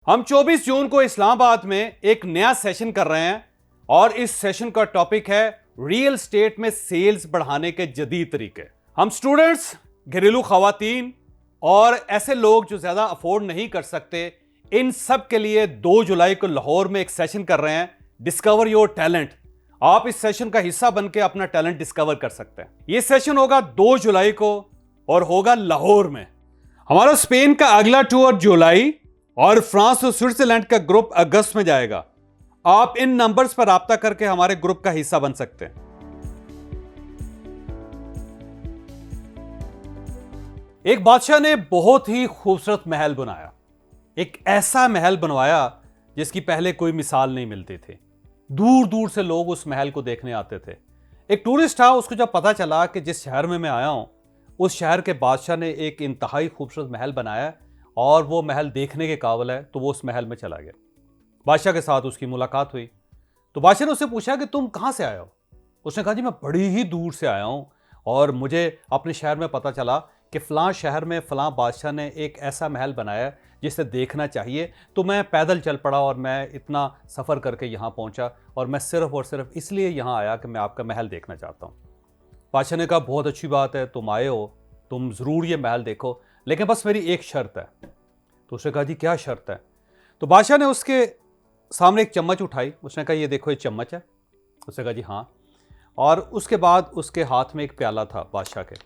हम 24 जून को इस्लामाबाद में एक नया सेशन कर रहे हैं और इस सेशन का टॉपिक है रियल एस्टेट में सेल्स बढ़ाने के जदीद तरीके। हम स्टूडेंट्स, घरेलू खवातीन और ऐसे लोग जो ज्यादा अफोर्ड नहीं कर सकते, इन सब के लिए 2 जुलाई को लाहौर में एक सेशन कर रहे हैं, डिस्कवर योर टैलेंट। आप इस सेशन का हिस्सा बनकर अपना टैलेंट डिस्कवर कर सकते हैं। यह सेशन होगा 2 जुलाई को और होगा लाहौर में। हमारा स्पेन का अगला टूर जुलाई और फ्रांस और स्विट्जरलैंड का ग्रुप अगस्त में जाएगा। आप इन नंबर्स पर राब्ता करके हमारे ग्रुप का हिस्सा बन सकते हैं। एक बादशाह ने बहुत ही खूबसूरत महल बनाया, एक ऐसा महल बनवाया जिसकी पहले कोई मिसाल नहीं मिलती थी। दूर दूर से लोग उस महल को देखने आते थे। एक टूरिस्ट था, उसको जब पता चला कि जिस शहर में मैं आया हूं उस शहर के बादशाह ने एक इंतहाई खूबसूरत महल बनाया और वो महल देखने के काबिल है, तो वो उस महल में चला गया। बादशाह के साथ उसकी मुलाकात हुई तो बादशाह ने उससे पूछा कि तुम कहाँ से आए हो। उसने कहा जी मैं बड़ी ही दूर से आया हूँ और मुझे अपने शहर में पता चला कि फ़लाँ शहर में फ़लाँ बादशाह ने एक ऐसा महल बनाया जिसे देखना चाहिए, तो मैं पैदल चल पड़ा और मैं इतना सफ़र करके यहाँ पहुँचा और मैं सिर्फ़ और सिर्फ इसलिए यहाँ आया कि मैं आपका महल देखना चाहता हूँ। बादशाह ने कहा बहुत अच्छी बात है, तुम आए हो, तुम ज़रूर ये महल देखो, लेकिन बस मेरी एक शर्त है। तो उसने कहा जी क्या शर्त है। तो बादशाह ने उसके सामने एक चम्मच उठाई, उसने कहा ये देखो ये चम्मच है। उसने कहा जी हाँ। और उसके बाद उसके हाथ में एक प्याला था बादशाह के।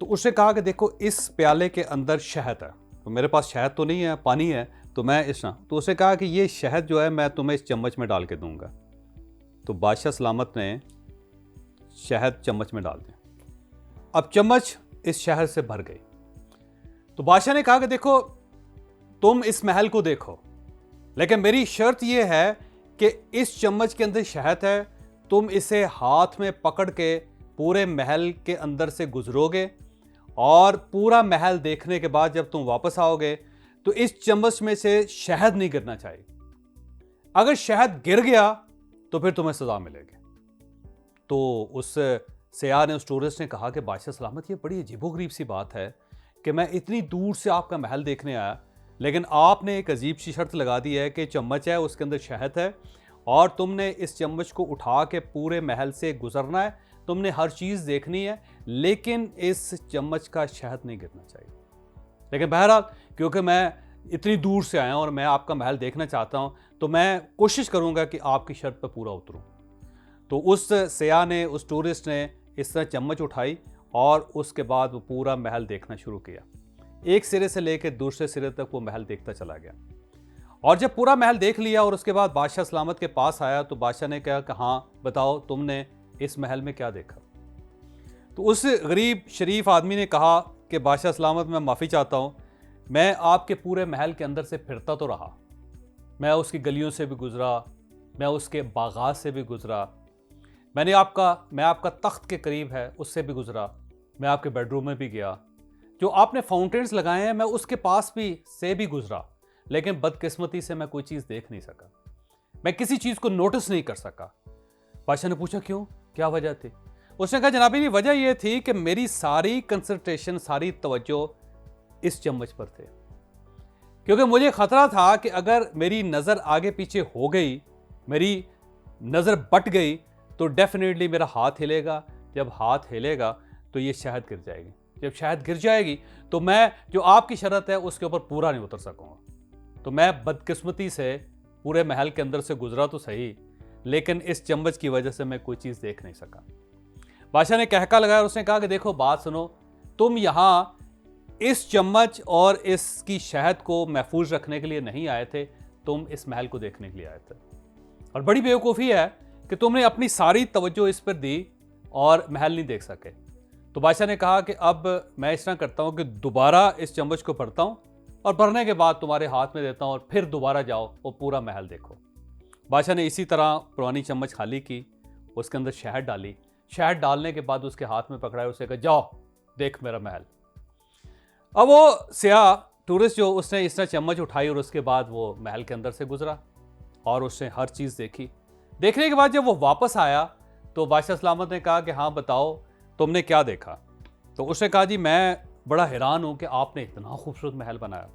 तो उसने कहा कि देखो इस प्याले के अंदर शहद है। तो मेरे पास शहद तो नहीं है, पानी है, तो मैं तो उसने कहा कि ये शहद जो है मैं तुम्हें इस चम्मच में डाल के दूंगा। तो बादशाह सलामत ने शहद चम्मच में डाल दिया। अब चम्मच इस शहद से भर गई। तो बादशाह ने कहा कि देखो तुम इस महल को देखो, लेकिन मेरी शर्त यह है कि इस चम्मच के अंदर शहद है, तुम इसे हाथ में पकड़ के पूरे महल के अंदर से गुजरोगे और पूरा महल देखने के बाद जब तुम वापस आओगे तो इस चम्मच में से शहद नहीं गिरना चाहिए। अगर शहद गिर गया तो फिर तुम्हें सजा मिलेगी। तो उस सयाह ने, उस टूरिस्ट ने कहा कि बादशाह सलामत, ये बड़ी अजीबोगरीब सी बात है कि मैं इतनी दूर से आपका महल देखने आया, लेकिन आपने एक अजीब सी शर्त लगा दी है कि चम्मच है उसके अंदर शहद है और तुमने इस चम्मच को उठा के पूरे महल से गुजरना है, तुमने हर चीज़ देखनी है, लेकिन इस चम्मच का शहद नहीं गिरना चाहिए। लेकिन बहरहाल क्योंकि मैं इतनी दूर से आया हूं और मैं आपका महल देखना चाहता हूं, तो मैं कोशिश करूंगा कि आपकी शर्त पर पूरा उतरूं। तो उस सयाह ने, उस टूरिस्ट ने इस तरह चम्मच उठाई और उसके बाद वो पूरा महल देखना शुरू किया। एक सिरे से लेकर दूसरे सिरे तक वो महल देखता चला गया। और जब पूरा महल देख लिया और उसके बाद बादशाह सलामत के पास आया तो बादशाह ने कहा कि हाँ बताओ तुमने इस महल में क्या देखा। तो उस गरीब शरीफ आदमी ने कहा कि बादशाह सलामत, मैं माफ़ी चाहता हूँ, मैं आपके पूरे महल के अंदर से फिरता तो रहा, मैं उसकी गलियों से भी गुजरा, मैं उसके बागात से भी गुजरा, मैं आपका तख्त के करीब है उससे भी गुजरा, मैं आपके बेडरूम में भी गया, जो आपने फाउंटेन्स लगाए हैं मैं उसके पास भी से भी गुजरा, लेकिन बदकिस्मती से मैं कोई चीज़ देख नहीं सका, मैं किसी चीज़ को नोटिस नहीं कर सका। बादशाह ने पूछा क्यों, क्या वजह थी। उसने कहा जनाबी वजह यह थी कि मेरी सारी कंसंट्रेशन, सारी तवज्जो इस चम्मच पर थे, क्योंकि मुझे खतरा था कि अगर मेरी नज़र आगे पीछे हो गई, मेरी नज़र बट गई, तो डेफिनेटली मेरा हाथ हिलेगा, जब हाथ हिलेगा तो ये शहद गिर जाएगी, जब शहद गिर जाएगी तो मैं जो आपकी शर्त है उसके ऊपर पूरा नहीं उतर सकूंगा। तो मैं बदकिस्मती से पूरे महल के अंदर से गुजरा तो सही, लेकिन इस चम्मच की वजह से मैं कोई चीज़ देख नहीं सका। बादशाह ने कहका लगाया और उसने कहा कि देखो बात सुनो, तुम यहाँ इस चम्मच और इसकी शहद को महफूज रखने के लिए नहीं आए थे, तुम इस महल को देखने के लिए आए थे। और बड़ी बेवकूफ़ी है कि तुमने अपनी सारी तवज्जो इस पर दी और महल नहीं देख सके। तो बादशाह ने कहा कि अब मैं इस तरह करता हूँ कि दोबारा इस चम्मच को भरता हूँ और भरने के बाद तुम्हारे हाथ में देता हूँ और फिर दोबारा जाओ और पूरा महल देखो। बादशाह ने इसी तरह पुरानी चम्मच खाली की, उसके अंदर शहद डाली, शहद डालने के बाद उसके हाथ में पकड़ाया, उसे कहा जाओ देख मेरा महल। अब वो सयाह टूरिस्ट जो, उसने इस तरह चम्मच उठाई और उसके बाद वो महल के अंदर से गुजरा और उसने हर चीज़ देखी। देखने के बाद जब वो वापस आया तो बादशाह सलामत ने कहा कि हाँ बताओ तुमने क्या देखा। तो उसने कहा जी मैं बड़ा हैरान हूँ कि आपने इतना खूबसूरत महल बनाया,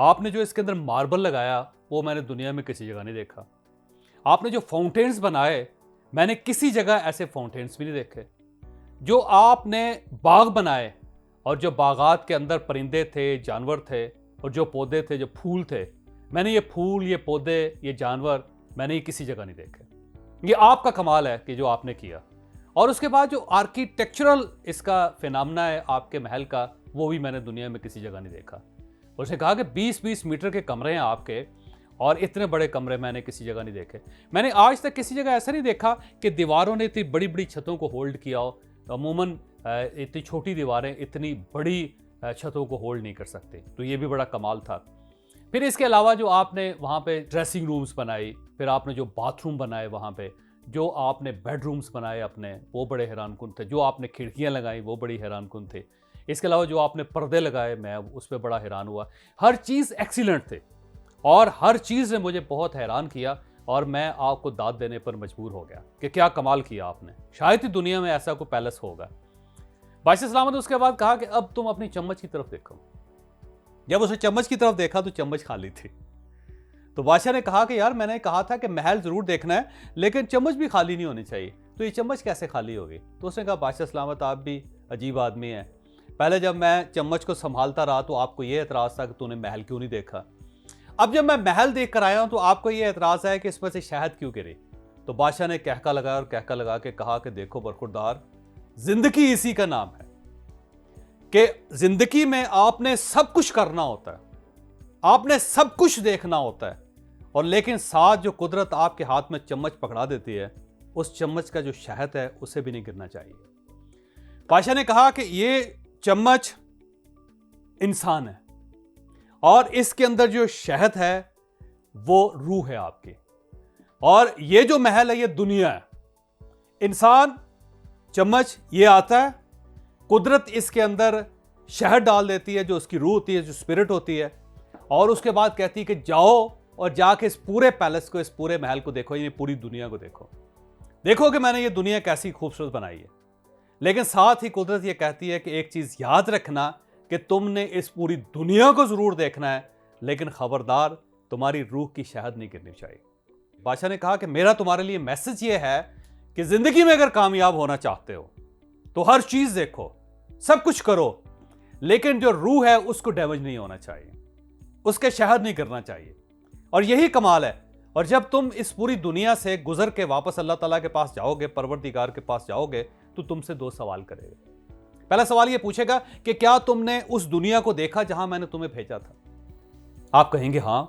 आपने जो इसके अंदर मार्बल लगाया वो मैंने दुनिया में किसी जगह नहीं देखा। आपने जो फाउंटेन्स बनाए, मैंने किसी जगह ऐसे फाउंटेन्स भी नहीं देखे। जो आपने बाग बनाए और जो बागात के अंदर परिंदे थे, जानवर थे, और जो पौधे थे, जो फूल थे, मैंने ये फूल, ये पौधे, ये जानवर मैंने ये किसी जगह नहीं देखे। ये आपका कमाल है कि जो आपने किया। और उसके बाद जो आर्किटेक्चरल इसका फिनोमेना है आपके महल का, वो भी मैंने दुनिया में किसी जगह नहीं देखा। उसने कहा कि 20-20 मीटर के कमरे हैं आपके, और इतने बड़े कमरे मैंने किसी जगह नहीं देखे। मैंने आज तक किसी जगह ऐसा नहीं देखा कि दीवारों ने इतनी बड़ी बड़ी छतों को होल्ड किया हो। अमूमन इतनी छोटी दीवारें इतनी बड़ी छतों को होल्ड नहीं कर सकती, तो ये भी बड़ा कमाल था। फिर इसके अलावा जो आपने वहाँ पे ड्रेसिंग रूम्स बनाई, फिर आपने जो बाथरूम बनाए वहाँ पे, जो आपने बेडरूम्स बनाए अपने, वो बड़े हैरानकुन थे। जो आपने खिड़कियाँ लगाई वो बड़ी हैरानकुन थे। इसके अलावा जो आपने पर्दे लगाए, मैं उस पर बड़ा हैरान हुआ। हर चीज़ एक्सीलेंट थे और हर चीज़ ने मुझे बहुत हैरान किया, और मैं आपको दाद देने पर मजबूर हो गया कि क्या कमाल किया आपने। शायद ही दुनिया में ऐसा कोई पैलेस होगा। बादशाह सलामत ने उसके बाद कहा कि अब तुम अपनी चम्मच की तरफ देखो। जब उसने चम्मच की तरफ देखा तो चम्मच खाली थी। तो बादशाह ने कहा कि यार, मैंने कहा था कि महल जरूर देखना है, लेकिन चम्मच भी खाली नहीं होनी चाहिए, तो ये चम्मच कैसे खाली होगी? तो उसने कहा, बादशाह सलामत, आप भी अजीब आदमी हैं। पहले जब मैं चम्मच को संभालता रहा तो आपको ये एतराज़ था कि तूने महल क्यों नहीं देखा। अब जब मैं महल देख कर आया हूं तो आपको ये एतराज़ है कि इसमें से शहद क्यों गिरी। तो बादशाह ने कहका लगाया और कहका लगा के कहा कि देखो बरखुरदार, जिंदगी इसी का नाम है कि जिंदगी में आपने सब कुछ करना होता है, आपने सब कुछ देखना होता है, और लेकिन साथ जो कुदरत आपके हाथ में चम्मच पकड़ा देती है, उस चम्मच का जो शहद है उसे भी नहीं गिरना चाहिए। बादशाह ने कहा कि ये चम्मच इंसान है और इसके अंदर जो शहद है वो रूह है आपकी, और ये जो महल है ये दुनिया है। इंसान, चम्मच, ये आता है, कुदरत इसके अंदर शहद डाल देती है जो उसकी रूह होती है, जो स्पिरिट होती है, और उसके बाद कहती है कि जाओ और जाके इस पूरे पैलेस को, इस पूरे महल को देखो, ये पूरी दुनिया को देखो, देखो कि मैंने ये दुनिया कैसी खूबसूरत बनाई है। लेकिन साथ ही कुदरत ये कहती है कि एक चीज याद रखना कि तुमने इस पूरी दुनिया को जरूर देखना है, लेकिन खबरदार, तुम्हारी रूह की शहद नहीं गिरनी चाहिए। बादशाह ने कहा कि मेरा तुम्हारे लिए मैसेज ये है कि जिंदगी में अगर कामयाब होना चाहते हो तो हर चीज देखो, सब कुछ करो, लेकिन जो रूह है उसको डैमेज नहीं होना चाहिए, उसके शहद नहीं गिरना चाहिए। और यही कमाल है। और जब तुम इस पूरी दुनिया से गुजर के वापस अल्लाह ताला के पास जाओगे, परवरदिगार के पास जाओगे, तो तुमसे दो सवाल करेगा। पहला सवाल ये पूछेगा कि क्या तुमने उस दुनिया को देखा जहां मैंने तुम्हें भेजा था? आप कहेंगे हां,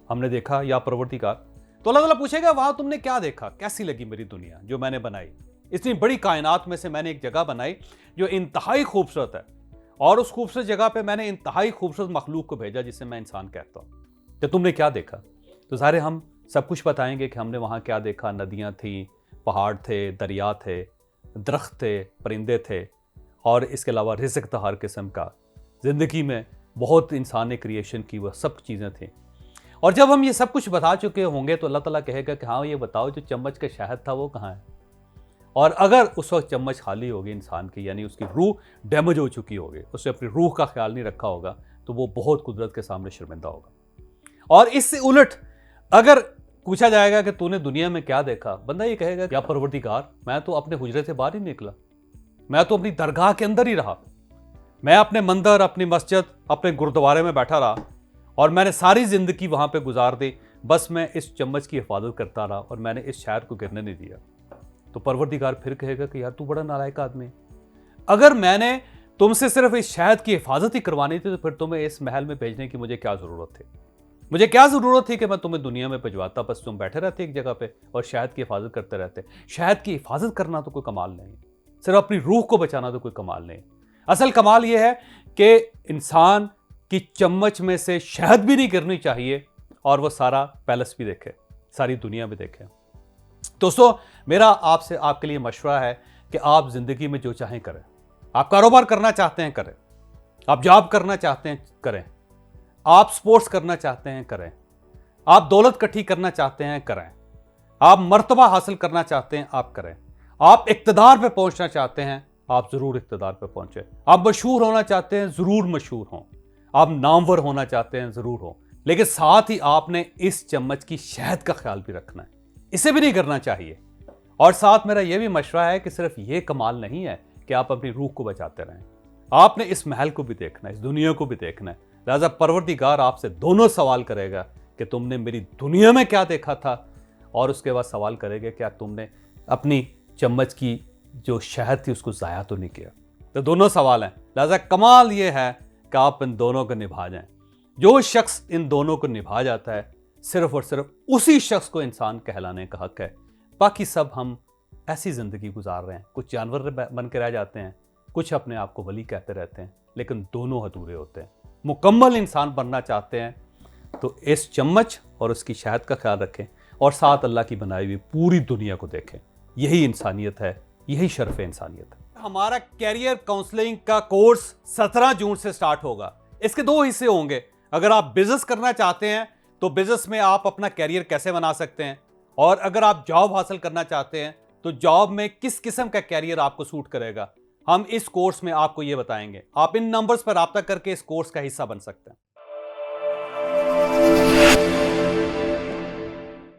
हमने देखा या परवरदिगार। तो अल्लाह ताला पूछेगा वहां तुमने क्या देखा, कैसी लगी मेरी दुनिया जो मैंने बनाई। इतनी बड़ी कायनात में से मैंने एक जगह बनाई जो इंतहाई खूबसूरत है, और उस खूबसूरत जगह पे मैंने इंतहाई खूबसूरत मखलूक को भेजा जिसे मैं इंसान कहता हूं। तो तुमने क्या देखा? तो सारे हम सब कुछ बताएंगे कि हमने वहां क्या देखा। नदियां थी, पहाड़ थे, दरिया थे, दरख्त थे, परिंदे थे, और इसके अलावा रिज़्क़ था हर किस्म का। ज़िंदगी में बहुत इंसान ने क्रिएशन की, वह सब चीज़ें थी। और जब हम ये सब कुछ बता चुके होंगे तो अल्लाह ताला कहेगा कि हाँ, ये बताओ जो चम्मच का शहद था वो कहाँ है? और अगर उस वक्त चम्मच खाली होगी इंसान की, यानी उसकी रूह डैमेज हो चुकी होगी, उसने अपनी रूह का ख्याल नहीं रखा होगा, तो वो बहुत कुदरत के सामने शर्मिंदा होगा। और इससे उलट अगर पूछा जाएगा कि तूने दुनिया में क्या देखा, बंदा ये कहेगा क्या परवरदिगार, मैं तो अपने हुजरे से बाहर ही निकला, मैं तो अपनी दरगाह के अंदर ही रहा, मैं अपने मंदिर, अपनी मस्जिद, अपने गुरुद्वारे में बैठा रहा, और मैंने सारी जिंदगी वहां पे गुजार दी, बस मैं इस चम्मच की हिफाजत करता रहा और मैंने इस शहर को गिरने नहीं दिया। तो परवरदिगार फिर कहेगा कि यार तू बड़ा नालायक आदमी है, अगर मैंने तुमसे सिर्फ इस शहद की हिफाजत ही करवानी थी तो फिर तुम्हें इस महल में भेजने की मुझे क्या जरूरत थी? मुझे क्या जरूरत थी कि मैं तुम्हें दुनिया में भिजवाता? बस तुम बैठे रहते एक जगह पे और शहद की हिफाजत करते रहते। शहद की हिफाजत करना तो कोई कमाल नहीं, सिर्फ अपनी रूह को बचाना तो कोई कमाल नहीं। असल कमाल यह है कि इंसान की चम्मच में से शहद भी नहीं गिरनी चाहिए और वो सारा पैलेस भी देखे, सारी दुनिया भी देखे। दोस्तों, मेरा आपसे आपके लिए मशवरा है कि आप जिंदगी में जो चाहें करें। आप कारोबार करना चाहते हैं करें, आप जॉब करना चाहते हैं करें, आप स्पोर्ट्स करना चाहते हैं करें, आप दौलत इकट्ठी करना चाहते हैं करें, आप मर्तबा हासिल करना चाहते हैं आप करें, आप इक्तदार पे पहुंचना चाहते हैं आप जरूर इक्तदार पे पहुंचे, आप मशहूर होना चाहते हैं जरूर मशहूर हों, आप नामवर होना चाहते हैं जरूर हो, लेकिन साथ ही आपने इस चम्मच की शहद का ख्याल भी रखना है, इसे भी नहीं करना चाहिए। और साथ मेरा यह भी मशवरा है कि सिर्फ ये कमाल नहीं है कि आप अपनी रूह को बचाते रहें, आपने इस महल को भी देखना है, इस दुनिया को भी देखना है। लिहाजा परवरदिगार आपसे दोनों सवाल करेगा कि तुमने मेरी दुनिया में क्या देखा था, और उसके बाद सवाल करेगा क्या तुमने अपनी चम्मच की जो शहद थी उसको ज़ाया तो नहीं किया। तो दोनों सवाल हैं। लिहाजा कमाल ये है कि आप इन दोनों को निभा जाएं। जो शख्स इन दोनों को निभा जाता है, सिर्फ और सिर्फ उसी शख्स को इंसान कहलाने का हक है। बाकी सब हम ऐसी ज़िंदगी गुजार रहे हैं, कुछ जानवर बन के रह जाते हैं, कुछ अपने आप को वली कहते रहते हैं, लेकिन दोनों अधूरे होते हैं। मुकम्मल इंसान बनना चाहते हैं तो इस चम्मच और उसकी शहद का ख्याल रखें, और साथ अल्लाह की बनाई हुई पूरी दुनिया को देखें। यही इंसानियत है, यही शर्फ इंसानियत है। हमारा कैरियर काउंसलिंग का कोर्स 17 जून से स्टार्ट होगा। इसके 2 हिस्से होंगे। अगर आप बिजनेस करना चाहते हैं तो बिजनेस में आप अपना कैरियर कैसे बना सकते हैं, और अगर आप जॉब हासिल करना चाहते हैं तो जॉब में किस किस्म का कैरियर आपको सूट करेगा, हम इस कोर्स में आपको यह बताएंगे। आप इन नंबर्स पर रब्ता करके इस कोर्स का हिस्सा बन सकते हैं।